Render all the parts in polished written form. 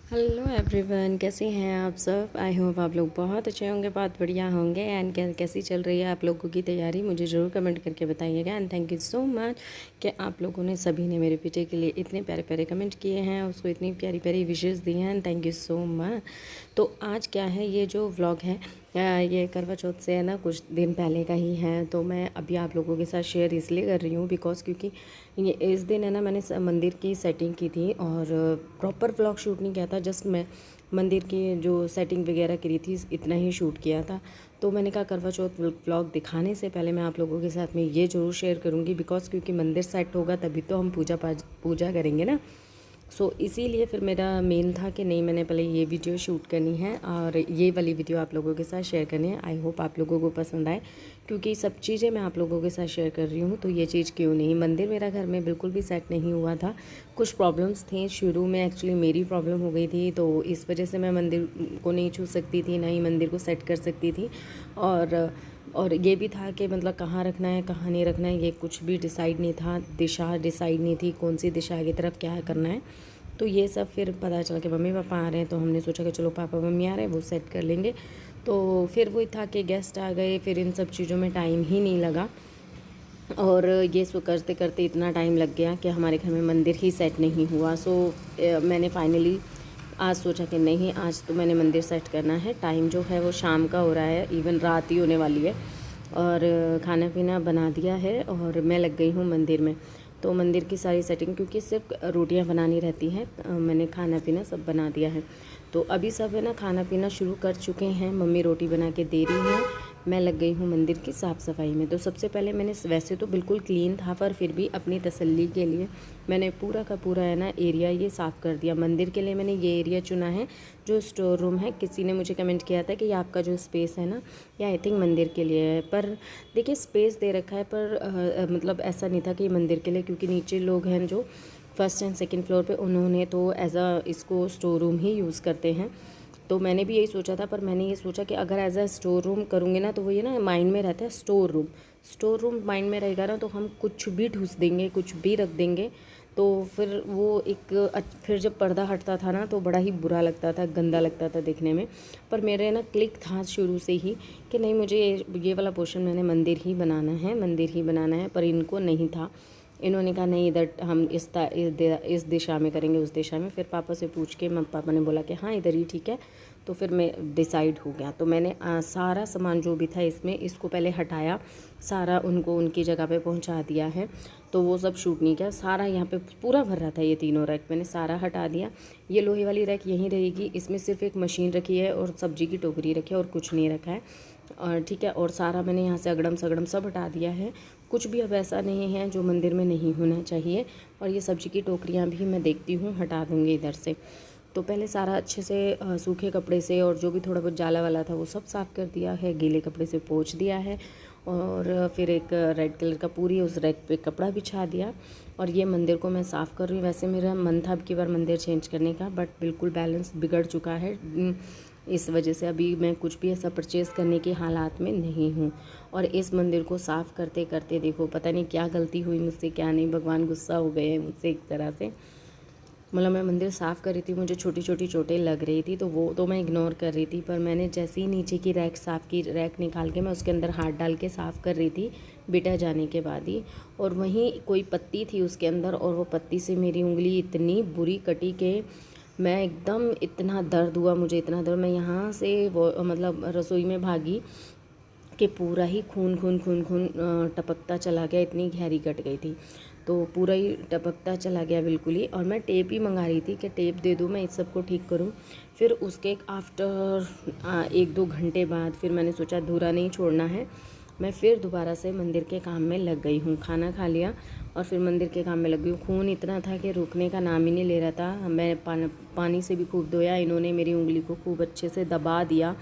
Hello everyone, कैसे हैं आप सब। आई होप आप लोग बहुत अच्छे होंगे, बहुत बढ़िया होंगे। एंड कैसी चल रही है आप लोगों की तैयारी, मुझे ज़रूर कमेंट करके बताइएगा। And thank you so much कि आप लोगों ने सभी ने मेरे बेटे के लिए इतने प्यारे प्यारे कमेंट किए हैं, उसको इतनी प्यारी प्यारी विशेज़ दी हैं। And thank you so much. तो आज क्या है, ये जो व्लॉग है ये करवा चौथ से है ना, कुछ दिन पहले का ही है। तो मैं अभी आप लोगों के साथ शेयर इसलिए कर रही हूँ बिकॉज़ क्योंकि ये इस दिन है ना, मैंने मंदिर की सेटिंग की थी और प्रॉपर व्लॉग शूट नहीं किया था। जस्ट मैं मंदिर की जो सेटिंग वगैरह करी थी इतना ही शूट किया था। तो मैंने कहा करवा चौथ व्लॉग दिखाने से पहले मैं आप लोगों के साथ में ये ज़रूर शेयर करूँगी बिकॉज़ क्योंकि मंदिर सेट होगा तभी तो हम पूजा करेंगे ना। इसीलिए फिर मेरा मेन था कि नहीं, मैंने पहले ये वीडियो शूट करनी है और ये वाली वीडियो आप लोगों के साथ शेयर करनी है। आई होप आप लोगों को पसंद आए, क्योंकि सब चीज़ें मैं आप लोगों के साथ शेयर कर रही हूँ तो ये चीज़ क्यों नहीं। मंदिर मेरा घर में बिल्कुल भी सेट नहीं हुआ था, कुछ प्रॉब्लम्स थी शुरू में। एक्चुअली मेरी प्रॉब्लम हो गई थी, तो इस वजह से मैं मंदिर को नहीं छू सकती थी, ना ही मंदिर को सेट कर सकती थी। और ये भी था कि मतलब कहाँ रखना है कहाँ नहीं रखना है, ये कुछ भी डिसाइड नहीं था। दिशा डिसाइड नहीं थी, कौन सी दिशा की तरफ क्या करना है। तो ये सब फिर पता चला कि मम्मी पापा आ रहे हैं, तो हमने सोचा कि चलो पापा मम्मी आ रहे हैं, वो सेट कर लेंगे। तो फिर वही था कि गेस्ट आ गए, फिर इन सब चीज़ों में टाइम ही नहीं लगा। और ये सो करते करते इतना टाइम लग गया कि हमारे घर में मंदिर ही सेट नहीं हुआ। मैंने फाइनली आज सोचा कि नहीं, आज तो मैंने मंदिर सेट करना है। टाइम जो है वो शाम का हो रहा है, इवन रात ही होने वाली है। और खाना पीना बना दिया है और मैं लग गई हूँ मंदिर में। तो मंदिर की सारी सेटिंग, क्योंकि सिर्फ रोटियां बनानी रहती हैं, मैंने खाना पीना सब बना दिया है। तो अभी सब है ना खाना पीना शुरू कर चुके हैं, मम्मी रोटी बना के दे रही हैं, मैं लग गई हूँ मंदिर की साफ़ सफाई में। तो सबसे पहले मैंने, वैसे तो बिल्कुल क्लीन था पर फिर भी अपनी तसल्ली के लिए मैंने पूरा का पूरा है ना एरिया ये साफ़ कर दिया। मंदिर के लिए मैंने ये एरिया चुना है जो स्टोर रूम है। किसी ने मुझे कमेंट किया था कि आपका जो स्पेस है ना, ये आई थिंक मंदिर के लिए है। पर देखिए स्पेस दे रखा है, पर मतलब ऐसा नहीं था कि मंदिर के लिए, क्योंकि नीचे लोग हैं जो फर्स्ट एंड सेकंड फ्लोर पे, उन्होंने तो एज अ इसको स्टोर रूम ही यूज़ करते हैं। तो मैंने भी यही सोचा था, पर मैंने ये सोचा कि अगर एज अ स्टोर रूम करूँगी ना, तो वो ये ना माइंड में रहता है स्टोर रूम माइंड में रहेगा ना, तो हम कुछ भी ठूस देंगे, कुछ भी रख देंगे। तो फिर वो फिर जब पर्दा हटता था ना तो बड़ा ही बुरा लगता था, गंदा लगता था देखने में। पर मेरे ना क्लिक था शुरू से ही कि नहीं, मुझे ये वाला पोर्शन मैंने मंदिर ही बनाना है, मंदिर ही बनाना है। पर इनको नहीं था, इन्होंने कहा नहीं, इधर हम इस दिशा में करेंगे, उस दिशा में। फिर पापा से पूछ के पापा ने बोला कि हाँ इधर ही ठीक है। तो फिर मैं डिसाइड हो गया। तो मैंने सारा सामान जो भी था इसमें, इसको पहले हटाया, सारा उनको उनकी जगह पे पहुंचा दिया है। तो वो सब शूट नहीं किया, सारा यहाँ पे पूरा भर रहा था ये तीनों रैक, मैंने सारा हटा दिया। ये लोहे वाली रैक यहीं रहेगी, इसमें सिर्फ एक मशीन रखी है और सब्जी की टोकरी रखी है और कुछ नहीं रखा है। और ठीक है, और सारा मैंने यहाँ से अगड़म सगड़म सब हटा दिया है। कुछ भी अब ऐसा नहीं है जो मंदिर में नहीं होना चाहिए। और ये सब्जी की टोकरियाँ भी मैं देखती हूँ हटा दूँगी इधर से। तो पहले सारा अच्छे से सूखे कपड़े से और जो भी थोड़ा बहुत जाला वाला था वो सब साफ़ कर दिया है, गीले कपड़े से पोंछ दिया है। और फिर एक रेड कलर का पूरी उस रैक पे कपड़ा बिछा दिया। और ये मंदिर को मैं साफ़ कर रही हूँ। वैसे मेरा मन था अब की बार मंदिर चेंज करने का, बट बिल्कुल बैलेंस बिगड़ चुका है। इस वजह से अभी मैं कुछ भी ऐसा परचेज़ करने के हालात में नहीं हूँ। और इस मंदिर को साफ़ करते करते देखो पता नहीं क्या गलती हुई मुझसे, क्या नहीं, भगवान गुस्सा हो गए हैं मुझसे एक तरह से। मतलब मैं मंदिर साफ़ कर रही थी, मुझे छोटी छोटी चोटें लग रही थी, तो वो तो मैं इग्नोर कर रही थी। पर मैंने जैसे ही नीचे की रैक साफ़ की, रैक निकाल के मैं उसके अंदर हाथ डाल के साफ़ कर रही थी बेटा जाने के बाद ही। और वहीं कोई पत्ती थी उसके अंदर, और वो पत्ती से मेरी उंगली इतनी बुरी कटी कि मैं एकदम, इतना दर्द हुआ मुझे, इतना दर्द, मैं यहाँ से वो मतलब रसोई में भागी कि पूरा ही खून खून खून खून टपकता चला गया, इतनी गहरी कट गई थी। तो पूरा ही टपकता चला गया बिल्कुल ही। और मैं टेप ही मंगा रही थी कि टेप दे दूँ, मैं इस सब को ठीक करूँ। फिर उसके आफ्टर 1-2 घंटे बाद फिर मैंने सोचा अधूरा नहीं छोड़ना है, मैं फिर दोबारा से मंदिर के काम में लग गई हूँ। खाना खा लिया और फिर मंदिर के काम में लग गई हूँ। खून इतना था कि रुकने का नाम ही नहीं ले रहा था। मैं पानी से भी खूब धोया, इन्होंने मेरी उंगली को खूब अच्छे से दबा दिया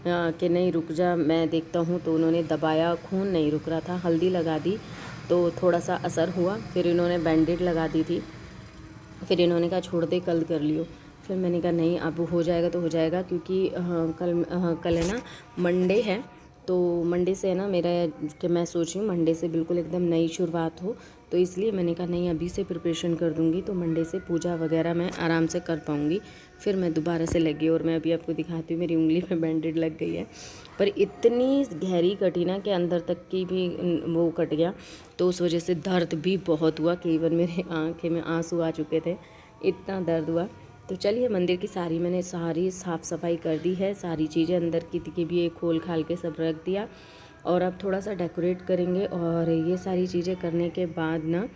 कि नहीं रुक जा, मैं देखता हूँ। तो उन्होंने दबाया, खून नहीं रुक रहा था, हल्दी लगा दी तो थोड़ा सा असर हुआ। फिर इन्होंने बैंडेड लगा दी थी, फिर इन्होंने कहा छोड़ दे, कल कर लियो। फिर मैंने कहा नहीं, अब हो जाएगा तो हो जाएगा, क्योंकि कल है ना मंडे है। तो मंडे से है ना मेरा, कि मैं सोच रही हूँ मंडे से बिल्कुल एकदम नई शुरुआत हो। तो इसलिए मैंने कहा नहीं अभी से प्रिपरेशन कर दूँगी तो मंडे से पूजा वगैरह मैं आराम से कर पाऊँगी। फिर मैं दोबारा से लगी और मैं अभी आपको दिखाती हूँ मेरी उंगली में बैंडेड लग गई है, पर इतनी गहरी कटी ना कि अंदर तक की भी वो कट गया, तो उस वजह से दर्द भी बहुत हुआ कि इवन मेरे आँखें में आंसू आ चुके थे, इतना दर्द हुआ। तो चलिए मंदिर की मैंने सारी साफ़ सफाई कर दी है, सारी चीज़ें अंदर की भी खोल खाल के सब रख दिया और अब थोड़ा सा डेकोरेट करेंगे। और ये सारी चीज़ें करने के बाद ना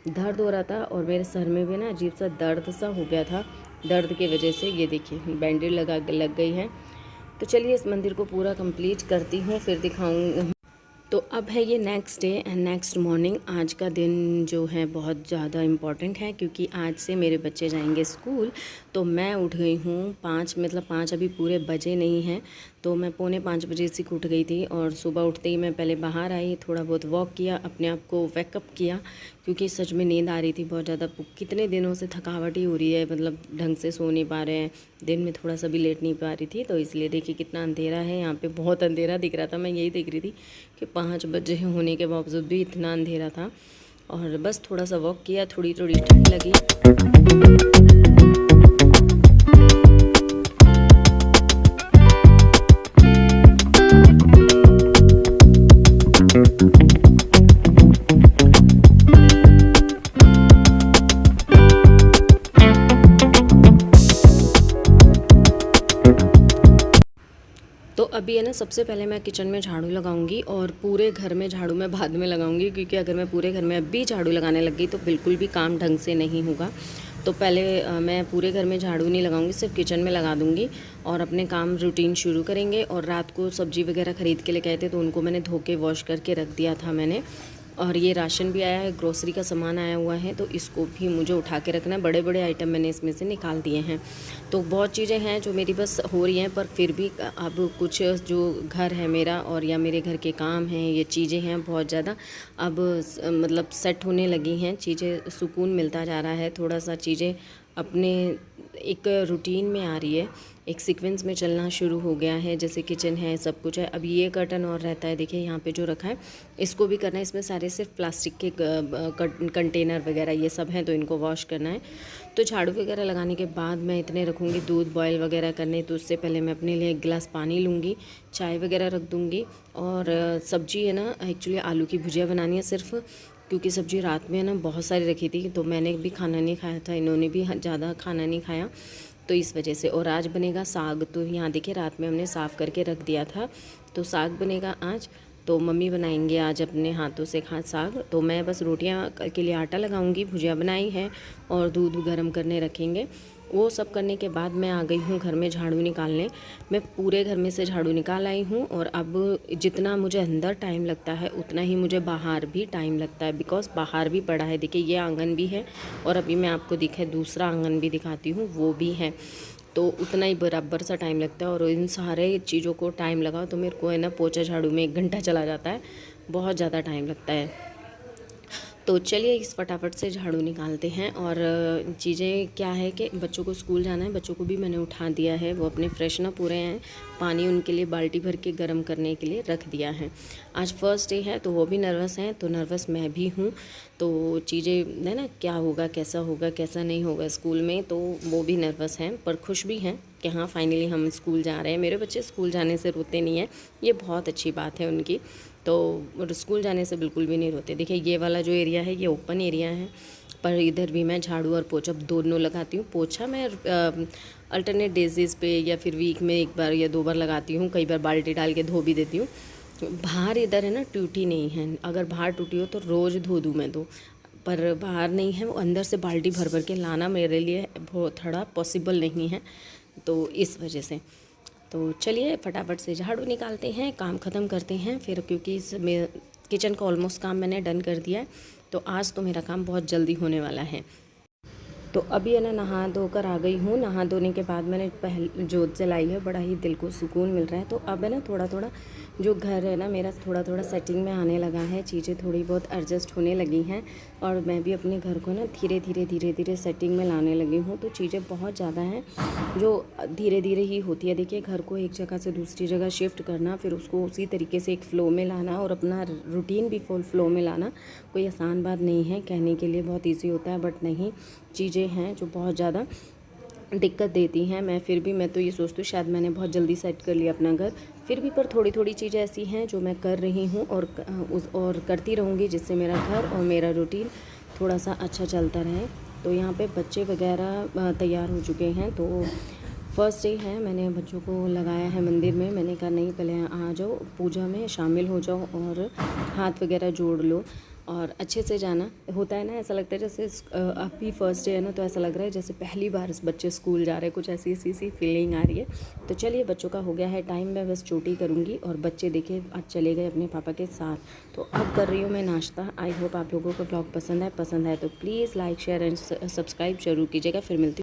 दर्द हो रहा था और मेरे सर में भी ना अजीब सा दर्द सा हो गया था, दर्द की वजह से ये देखिए बैंडेज लग गई है। तो चलिए इस मंदिर को पूरा कंप्लीट करती हूँ फिर दिखाऊँ। तो अब है ये next day and next morning. आज का दिन जो है बहुत ज़्यादा इम्पॉर्टेंट है क्योंकि आज से मेरे बच्चे जाएंगे स्कूल। तो मैं उठ गई हूँ 5, मतलब 5 अभी पूरे बजे नहीं हैं, तो मैं 4:45 बजे से उठ गई थी। और सुबह उठते ही मैं पहले बाहर आई, थोड़ा बहुत वॉक किया, अपने आप को वेकअप किया क्योंकि सच में नींद आ रही थी बहुत ज़्यादा। कितने दिनों से थकावट ही हो रही है, मतलब ढंग से सो नहीं पा रहे हैं, दिन में थोड़ा सा भी लेट नहीं पा रही थी। तो इसलिए देखिए कितना अंधेरा है यहाँ पे, बहुत अंधेरा दिख रहा था। मैं यही देख रही थी कि 5 बजे होने के बावजूद भी इतना अंधेरा था। और बस थोड़ा सा वॉक किया, थोड़ी थोड़ी ठंड लगी। तो अभी है ना सबसे पहले मैं किचन में झाड़ू लगाऊंगी और पूरे घर में झाड़ू मैं बाद में लगाऊंगी, क्योंकि अगर मैं पूरे घर में अभी झाड़ू लगाने लग गई तो बिल्कुल भी काम ढंग से नहीं होगा। तो पहले मैं पूरे घर में झाड़ू नहीं लगाऊंगी, सिर्फ किचन में लगा दूंगी और अपने काम रूटीन शुरू करेंगे। और रात को सब्ज़ी वगैरह ख़रीद के लेके आए थे तो उनको मैंने धो के वॉश करके रख दिया था मैंने। और ये राशन भी आया है, ग्रोसरी का सामान आया हुआ है, तो इसको भी मुझे उठा के रखना है। बड़े बड़े आइटम मैंने इसमें से निकाल दिए हैं। तो बहुत चीज़ें हैं जो मेरी बस हो रही हैं, पर फिर भी अब कुछ जो घर है मेरा और या मेरे घर के काम हैं, ये चीज़ें हैं बहुत ज़्यादा अब मतलब सेट होने लगी हैं चीज़ें, सुकून मिलता जा रहा है, थोड़ा सा चीज़ें अपने एक रूटीन में आ रही है, एक सीक्वेंस में चलना शुरू हो गया है। जैसे किचन है, सब कुछ है। अब ये कर्टन और रहता है, देखिए यहाँ पे जो रखा है इसको भी करना है। इसमें सारे सिर्फ प्लास्टिक के कंटेनर वगैरह ये सब हैं, तो इनको वॉश करना है। तो झाड़ू वगैरह लगाने के बाद मैं इतने रखूँगी दूध बॉयल वगैरह करने, तो उससे पहले मैं अपने लिए 1 गिलास पानी लूँगी, चाय वगैरह रख दूँगी। और सब्ज़ी है ना, एक्चुअली आलू की भुजिया बनानी है सिर्फ, क्योंकि सब्ज़ी रात में है ना बहुत सारी रखी थी, तो मैंने भी खाना नहीं खाया था, इन्होंने भी ज़्यादा खाना नहीं खाया, तो इस वजह से। और आज बनेगा साग, तो यहाँ देखिए रात में हमने साफ़ करके रख दिया था, तो साग बनेगा आज। तो मम्मी बनाएंगे आज अपने हाथों से साग। तो मैं बस रोटियाँ के लिए आटा लगाऊंगी, भुजिया बनाई है और दूध गर्म करने रखेंगे। वो सब करने के बाद मैं आ गई हूँ घर में झाड़ू निकालने। मैं पूरे घर में से झाड़ू निकाल आई हूँ और अब जितना मुझे अंदर टाइम लगता है उतना ही मुझे बाहर भी टाइम लगता है, बिकॉज़ बाहर भी पड़ा है। देखिए ये आंगन भी है और अभी मैं आपको दूसरा आंगन भी दिखाती हूँ, वो भी है, तो उतना ही बराबर सा टाइम लगता है। और इन सारे चीज़ों को टाइम लगाओ तो मेरे को है ना पोछा झाड़ू में 1 घंटा चला जाता है, बहुत ज़्यादा टाइम लगता है। तो चलिए इस फटाफट से झाड़ू निकालते हैं। और चीज़ें क्या है कि बच्चों को स्कूल जाना है, बच्चों को भी मैंने उठा दिया है, वो अपने फ्रेशन अप हो रहे हैं, पानी उनके लिए बाल्टी भर के गर्म करने के लिए रख दिया है। आज फर्स्ट डे है तो वो भी नर्वस हैं, तो नर्वस मैं भी हूँ। तो चीज़ें है ना, क्या होगा कैसा नहीं होगा स्कूल में, तो वो भी नर्वस हैं, पर खुश भी हैं कि हाँ फाइनली हम स्कूल जा रहे हैं। मेरे बच्चे स्कूल जाने से रोते नहीं हैं, ये बहुत अच्छी बात है उनकी, तो स्कूल जाने से बिल्कुल भी नहीं रोते। देखिए ये वाला जो एरिया है ये ओपन एरिया है, पर इधर भी मैं झाड़ू और पोछा दोनों लगाती हूँ। पोछा मैं अल्टरनेट डेज़ पे या फिर वीक में 1 बार या 2 बार लगाती हूँ, कई बार बाल्टी डाल के धो भी देती हूँ। बाहर इधर है ना टूटी नहीं है, अगर बाहर टूटी हो तो रोज़ धो दूँ मैं, तो पर बाहर नहीं है, वो अंदर से बाल्टी भर भर के लाना मेरे लिए बहुत थोड़ा पॉसिबल नहीं है, तो इस वजह से। तो चलिए फटाफट से झाड़ू निकालते हैं, काम ख़त्म करते हैं फिर, क्योंकि इस किचन का ऑलमोस्ट काम मैंने डन कर दिया है, तो आज तो मेरा काम बहुत जल्दी होने वाला है। तो अभी है ना नहा धोकर आ गई हूँ। नहा धोने के बाद मैंने जोत जलाई है, बड़ा ही दिल को सुकून मिल रहा है। तो अब है ना थोड़ा थोड़ा जो घर है ना मेरा थोड़ा थोड़ा सेटिंग में आने लगा है, चीज़ें थोड़ी बहुत एडजस्ट होने लगी हैं। और मैं भी अपने घर को ना धीरे धीरे सेटिंग में लाने लगी हूँ। तो चीज़ें बहुत ज़्यादा हैं जो धीरे धीरे ही होती है। देखिए, घर को एक जगह से दूसरी जगह शिफ्ट करना, फिर उसको उसी तरीके से एक फ़्लो में लाना और अपना रूटीन भी फुल फ़्लो में लाना कोई आसान बात नहीं है। कहने के लिए बहुत ईज़ी होता है, बट नहीं, चीज़ें हैं जो बहुत ज़्यादा दिक्कत देती हैं। मैं तो ये सोचती हूँ शायद मैंने बहुत जल्दी सेट कर लिया अपना घर, फिर भी पर थोड़ी थोड़ी चीज़ें ऐसी हैं जो मैं कर रही हूँ और करती रहूँगी, जिससे मेरा घर और मेरा रूटीन थोड़ा सा अच्छा चलता रहे। तो यहाँ पे बच्चे वगैरह तैयार हो चुके हैं। तो फर्स्ट डे है, मैंने बच्चों को लगाया है मंदिर में। मैंने कहा नहीं, पहले आ जाओ, पूजा में शामिल हो जाओ और हाथ वगैरह जोड़ लो और अच्छे से जाना। होता है ना, ऐसा लगता है जैसे अभी फर्स्ट डे है ना, तो ऐसा लग रहा है जैसे पहली बार बच्चे स्कूल जा रहे हैं, कुछ ऐसी सी फीलिंग आ रही है। तो चलिए, बच्चों का हो गया है टाइम, मैं बस चोटी करूँगी और बच्चे देखिए आज चले गए अपने पापा के साथ। तो अब कर रही हूँ मैं नाश्ता। आई होप आप लोगों को ब्लॉग पसंद है तो please like share and subscribe जरूर कीजिएगा। फिर मिलती